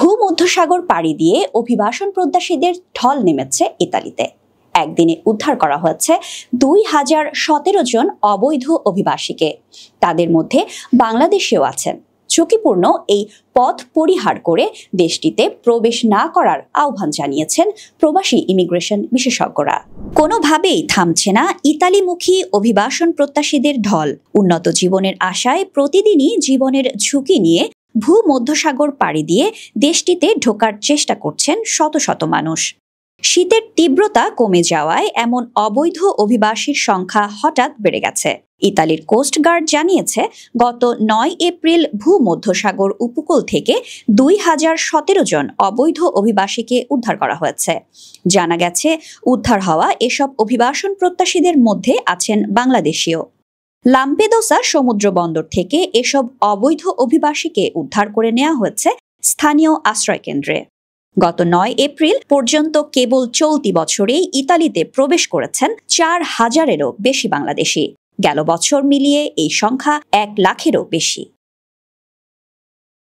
ভূমধ্যসাগর পাড়ি দিয়ে অভিবাসন প্রত্যাশীদের ঢল নেমেছে ইতালিতে। একদিনে উদ্ধার করা হয়েছে 2017 জন অবৈধ অভিবাসীকে। তাদের মধ্যে বাংলাদেশিও আছেন। ঝুঁকিপূর্ণ এই পথ পরিহার করে দেশটিতে প্রবেশ না করার আহ্বান জানিয়েছেন প্রবাসী ইমিগ্রেশন বিশেষজ্ঞরা। কোনোভাবেই থামছে না ইতালিমুখী অভিবাসন প্রত্যাশীদের ঢল। উন্নত জীবনের আশায় প্রতিদিনই জীবনের ঝুঁকি নিয়ে ভূমধ্যসাগর পাড়ি দিয়ে দেশটিতে ঢোকার চেষ্টা করছেন শত শত মানুষ। শীতের তীব্রতা কমে যাওয়ায় এমন অবৈধ অভিবাসীর সংখ্যা হঠাৎ বেড়ে গেছে। ইতালির কোস্টগার্ড জানিয়েছে, গত 9 এপ্রিল ভূমধ্যসাগর উপকূল থেকে 2017 জন অবৈধ অভিবাসীকে উদ্ধার করা হয়েছে। জানা গেছে, উদ্ধার হওয়া এসব অভিবাসন প্রত্যাশীদের মধ্যে আছেন বাংলাদেশীয়। লাম্পেদোসা সমুদ্র বন্দর থেকে এসব অবৈধ অভিবাসীকে উদ্ধার করে নেওয়া হয়েছে স্থানীয় আশ্রয়কেন্দ্রে। গত 9 এপ্রিল পর্যন্ত কেবল চলতি বছরেই ইতালিতে প্রবেশ করেছেন 4000-এরও বেশি বাংলাদেশি। গেল বছর মিলিয়ে এই সংখ্যা 1 লাখেরও বেশি।